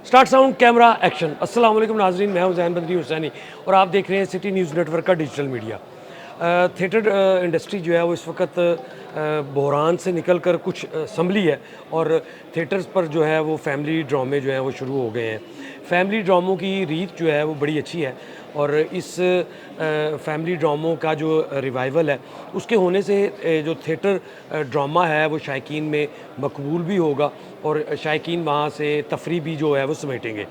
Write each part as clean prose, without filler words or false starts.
Start sound camera action. अस्सलाम वालेकुम नाजरीन, मैं हूं ज़ैन बद्री हुसैनी और आप देख रहे हैं सिटी न्यूज़ नेटवर्क का डिजिटल मीडिया। थिएटर इंडस्ट्री जो है वो इस वक्त बहरान से निकल कर कुछ संभली है और थिएटर्स पर जो है वो फैमिली ड्रामे जो हैं वो शुरू हो गए हैं। फैमिली ड्रामों की रीत जो है वो बड़ी अच्छी है और इस फैमिली ड्रामों का जो रिवाइवल है उसके होने से जो थिएटर ड्रामा है वो शायकीन में मकबूल भी होगा और शायकीन वहाँ से तफरी भी जो है वो समेटेंगे।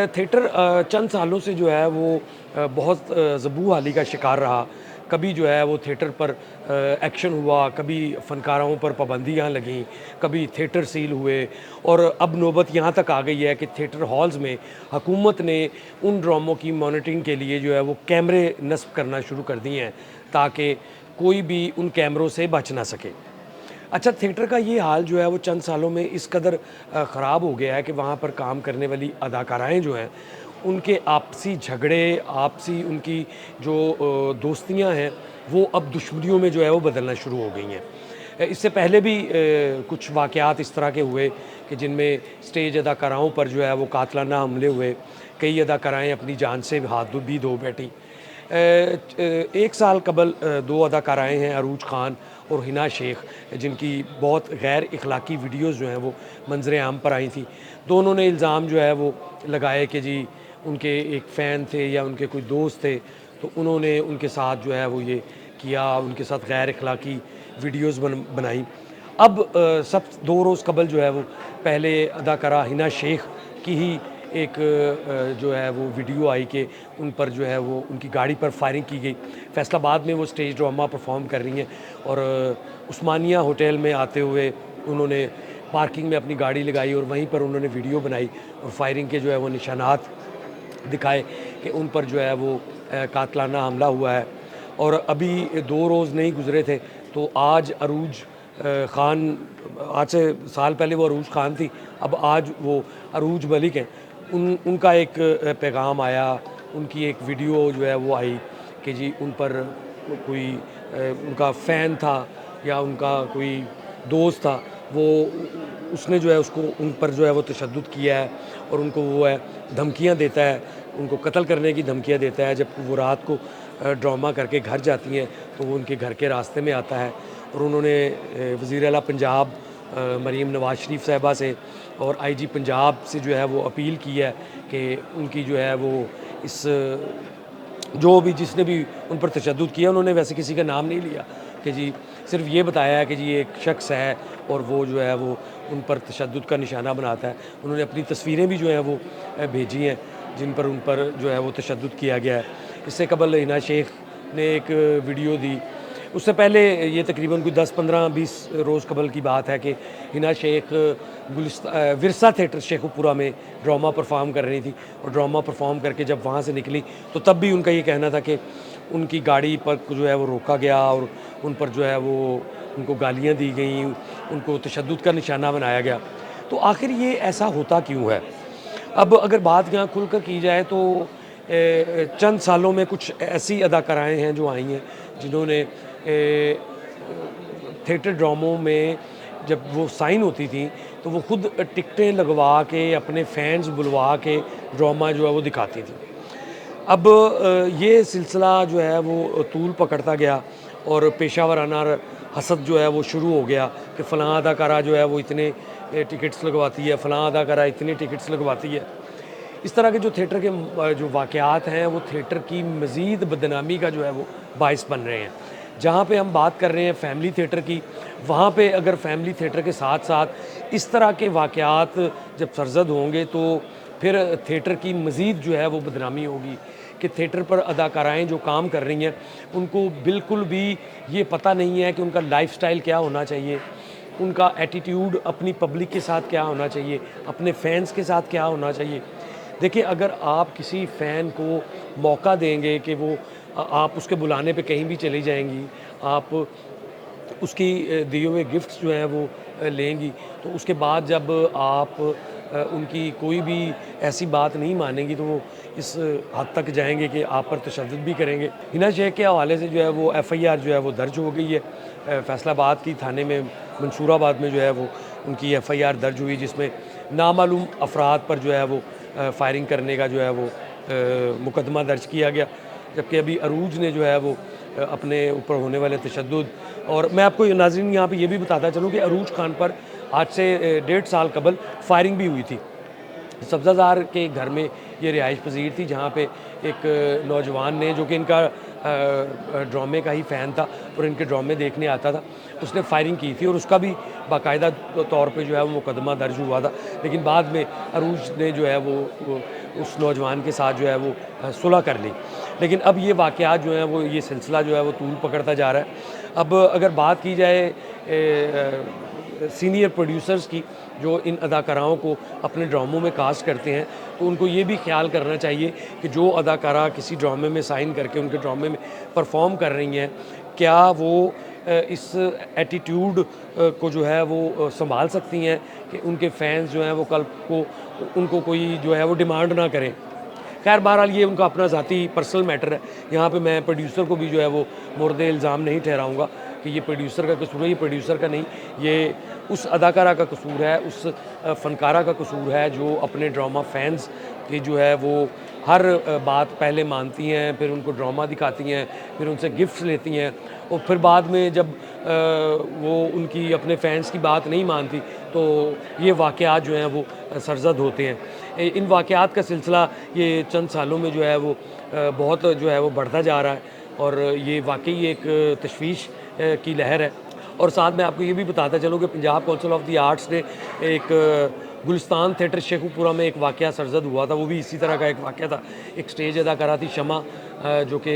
थिएटर चंद सालों से जो है वो बहुत ज़बू हाली का शिकार रहा। कभी जो है वो थिएटर पर एक्शन हुआ, कभी फ़नकारों पर पाबंदियाँ लगीं, कभी थिएटर सील हुए और अब नौबत यहाँ तक आ गई है कि थिएटर हॉल्स में हुकूमत ने उन ड्रामों की मॉनिटरिंग के लिए जो है वो कैमरे नस्ब करना शुरू कर दिए हैं ताकि कोई भी उन कैमरों से बच ना सके। अच्छा, थिएटर का ये हाल जो है वो चंद सालों में इस कदर ख़राब हो गया है कि वहाँ पर काम करने वाली अदाकाराएँ जो हैं उनके आपसी झगड़े, आपसी उनकी जो दोस्तियाँ हैं वो अब दुश्मनियों में जो है वो बदलना शुरू हो गई हैं। इससे पहले भी कुछ वाक़यात इस तरह के हुए कि जिनमें स्टेज अदाकाराओं पर जो है वो कातलाना हमले हुए, कई अदाकाराएँ अपनी जान से हाथ भी धो बैठी। एक साल कबल दो अदाकाराएँ हैं अरूज ख़ान और हिना शेख, जिनकी बहुत गैर इखलाकी वीडियोज़ जो हैं वो मंजर आम पर आई थी। दोनों ने इल्ज़ाम जो है वो लगाए कि जी उनके एक फ़ैन थे या उनके कोई दोस्त थे, तो उन्होंने उनके साथ जो है वो ये किया, उनके साथ गैर इखलाकी वीडियोज़ बनाई। अब सब 2 रोज़ कबल जो है वो पहले अदाकारा हिना शेख की ही एक जो है वो वीडियो आई कि उन पर जो है वो उनकी गाड़ी पर फायरिंग की गई। फैसलाबाद में वो स्टेज ड्रामा परफॉर्म कर रही हैं और उस्मानिया होटल में आते हुए उन्होंने पार्किंग में अपनी गाड़ी लगाई और वहीं पर उन्होंने वीडियो बनाई और फायरिंग के जो है वो निशानात दिखाए कि उन पर जो है वो कातलाना हमला हुआ है। और अभी 2 रोज़ नहीं गुज़रे थे तो आज अरूज ख़ान, आज से साल पहले वो अरूज ख़ान थी, अब आज वो अरूज मलिक हैं। उनका एक पैगाम आया, उनकी एक वीडियो जो है वो आई कि जी उन पर कोई उनका फ़ैन था या उनका कोई दोस्त था, वो उसने जो है उसको उन पर जो है वो तशद्दुद किया है और उनको वो है धमकियाँ देता है, उनको कत्ल करने की धमकियाँ देता है। जब वो रात को ड्रामा करके घर जाती हैं तो वो उनके घर के रास्ते में आता है और उन्होंने वज़ीर आला पंजाब मरीम नवाज़ शरीफ साहिबा से और आईजी पंजाब से जो है वो अपील की है कि उनकी जो है वो इस जो भी जिसने भी उन पर तशद्दुद किया, उन्होंने वैसे किसी का नाम नहीं लिया कि जी सिर्फ ये बताया है कि जी एक शख्स है और वो जो है वो उन पर तशद्दुद का निशाना बनाता है। उन्होंने अपनी तस्वीरें भी जो हैं वो भेजी हैं जिन पर उन पर जो है वो तशद्दुद किया गया है। इससे कबल हिना शेख ने एक वीडियो दी। उससे पहले ये तकरीबन कोई 10, 15, 20 रोज़ कबल की बात है कि हिना शेख विरसा थिएटर शेखुपुरा में ड्रामा परफॉर्म कर रही थी और ड्रामा परफॉर्म करके जब वहाँ से निकली तो तब भी उनका ये कहना था कि उनकी गाड़ी पर जो है वो रोका गया और उन पर जो है वो उनको गालियाँ दी गई, उनको तशद्दुद का निशाना बनाया गया। तो आखिर ये ऐसा होता क्यों है? अब अगर बात यहाँ खुलकर की जाए तो चंद सालों में कुछ ऐसी अदाकाराएँ हैं जो आई हैं जिन्होंने थिएटर ड्रामों में जब वो साइन होती थी तो वो खुद टिकटें लगवा के अपने फैंस बुलवा के ड्रामा जो है वो दिखाती थी। अब ये सिलसिला जो है वो तूल पकड़ता गया और पेशा वराना हसद जो है वो शुरू हो गया कि फ़लाँ अदाकारा जो है वो इतने टिकट्स लगवाती है, फ़लाँ अदाकारा इतने टिकट्स लगवाती है। इस तरह के जो थिएटर के जो वाक़यात हैं वो थिएटर की मज़ीद बदनामी का जो है वो बाइस बन रहे हैं। जहाँ पे हम बात कर रहे हैं फैमिली थिएटर की, वहाँ पे अगर फैमिली थिएटर के साथ साथ इस तरह के वाक़यात जब सरज़द होंगे तो फिर थिएटर की मज़ीद जो है वो बदनामी होगी कि थिएटर पर अदाकाराएँ जो काम कर रही हैं उनको बिल्कुल भी ये पता नहीं है कि उनका लाइफ़स्टाइल क्या होना चाहिए, उनका एटीट्यूड अपनी पब्लिक के साथ क्या होना चाहिए, अपने फैंस के साथ क्या होना चाहिए। देखिए, अगर आप किसी फ़ैन को मौका देंगे कि वो आप उसके बुलाने पे कहीं भी चली जाएँगी, आप उसकी दिए हुए गिफ्ट्स जो हैं वो लेंगी, तो उसके बाद जब आप उनकी कोई भी ऐसी बात नहीं मानेंगी तो वो इस हद तक जाएँगे कि आप पर तशद्दुद भी करेंगे। हिना शेख के हवाले से जो है वो एफ़आईआर जो है वो दर्ज हो गई है। फैसलाबाद की थाने में मंसूराबाद में जो है वो उनकी एफ़आईआर दर्ज हुई जिसमें नामालूम अफराद पर जो है वो फायरिंग करने का जो है वो मुकदमा दर्ज किया गया। जबकि अभी अरूज ने जो है वो अपने ऊपर होने वाले तशद्दुद, और मैं आपको नाज़रीन यहाँ पे ये भी बताता चलूँ कि अरूज खान पर आज से 1.5 साल कबल फायरिंग भी हुई थी। सब्ज़ाज़ार के घर में ये रिहाइश पजीर थी, जहाँ पे एक नौजवान ने, जो कि इनका ड्रामे का ही फ़ैन था और इनके ड्रामे देखने आता था, उसने फायरिंग की थी और उसका भी बाकायदा तौर पे जो है वो मुकदमा दर्ज हुआ था। लेकिन बाद में अरूज ने जो है वो उस नौजवान के साथ जो है वो सुलह कर ली। लेकिन अब ये वाक़यात जो हैं वो, ये सिलसिला जो है वो तूल पकड़ता जा रहा है। अब अगर बात की जाए सीनियर प्रोड्यूसर्स की, जो इन अदाकाराओं को अपने ड्रामों में कास्ट करते हैं, तो उनको ये भी ख्याल करना चाहिए कि जो अदाकारा किसी ड्रामे में साइन करके उनके ड्रामे में परफॉर्म कर रही हैं, क्या वो इस एटीट्यूड को जो है वो संभाल सकती हैं कि उनके फैंस जो हैं वो कल को उनको कोई जो है वो डिमांड ना करें। खैर बहरहाल ये उनका अपना ज़ाती पर्सनल मैटर है। यहाँ पे मैं प्रोड्यूसर को भी जो है वो मोर्दे इल्ज़ाम नहीं ठहराऊँगा कि ये प्रोड्यूसर का कसूर है, ये प्रोड्यूसर का नहीं, ये उस अदाकारा का कसूर है, उस फ़नकारा का कसूर है जो अपने ड्रामा फैंस की जो है वो हर बात पहले मानती हैं, फिर उनको ड्रामा दिखाती हैं, फिर उनसे गिफ्ट्स लेती हैं और फिर बाद में जब वो उनकी अपने फैंस की बात नहीं मानती तो ये वाक़यात जो हैं वो सरज़द होते हैं। इन वाक़यात का सिलसिला ये चंद सालों में जो है वो बहुत जो है वो बढ़ता जा रहा है और ये वाक़ई एक तशवीश की लहर है। और साथ में आपको ये भी बताता चलूँ कि Punjab council of the arts ने एक गुलिस्तान थिएटर शेखुपुरा में एक वाक़या सरज़द हुआ था, वो भी इसी तरह का एक वाक़या था। एक स्टेज अदाकारा थी शमा, जो कि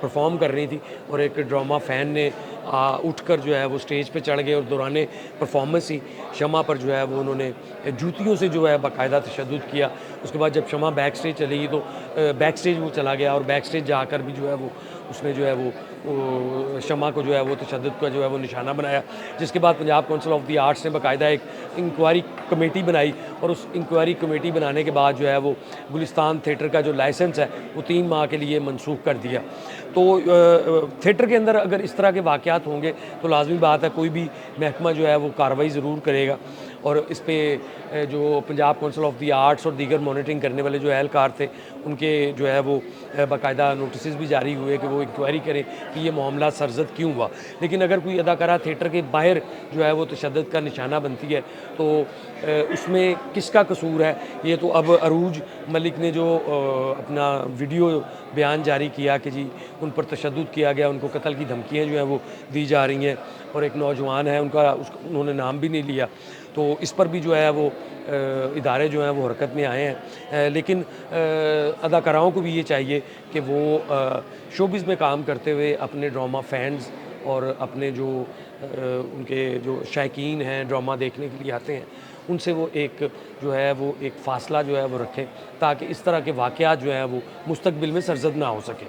परफॉर्म कर रही थी और एक ड्रामा फ़ैन ने उठकर जो है वो स्टेज पे चढ़ गए और दौरान परफॉर्मेंस ही शमा पर जो है वो उन्होंने जूतियों से जो है बाकायदा तशद्दुद किया। उसके बाद जब शमा बैक स्टेज चली गई तो बैक स्टेज वो चला गया और बैक स्टेज जाकर भी जो है वो उसने जो है वो शमा को जो है वो तशद्दुद का जो है वो निशाना बनाया। जिसके बाद Punjab council of the arts ने बाकायदा एक इंक्वायरी कमेटी बनाई और उस इंक्वायरी कमेटी बनाने के बाद जो है वो गुलिस्तान थिएटर का जो लाइसेंस है वो 3 माह के लिए मनसूख कर दिया। तो थिएटर के अंदर अगर इस तरह के वाक़यात होंगे तो लाज़मी बात है कोई भी महकमा जो है वो कार्रवाई ज़रूर करेगा और इस पे जो Punjab council of the arts और दीगर मॉनिटरिंग करने वाले जो एहलकार थे उनके जो है वो बाकायदा नोटिस भी जारी हुए कि वो इंक्वायरी करें कि ये मामला सरज़द क्यों हुआ। लेकिन अगर कोई अदाकारा थिएटर के बाहर जो है वो तशद्दुद का निशाना बनती है तो उसमें किसका कसूर है, ये तो अब अरूज मलिक ने जो अपना वीडियो बयान जारी किया कि जी उन पर तशद्दुद किया गया, उनको कत्ल की धमकियाँ जो हैं वो दी जा रही हैं और एक नौजवान है उन्होंने नाम भी नहीं लिया, तो इस पर भी जो है वो इदारे जो हैं वो हरकत में आए हैं। लेकिन अदाकाराओं को भी ये चाहिए कि वो शोबिज़ में काम करते हुए अपने ड्रामा फैंस और अपने जो उनके जो शायकीन हैं ड्रामा देखने के लिए आते हैं उनसे वो एक जो है वो एक फ़ासला जो है वो रखें ताकि इस तरह के वाक़यात जो हैं वो मुस्तक़बिल में सरज़द ना हो सकें।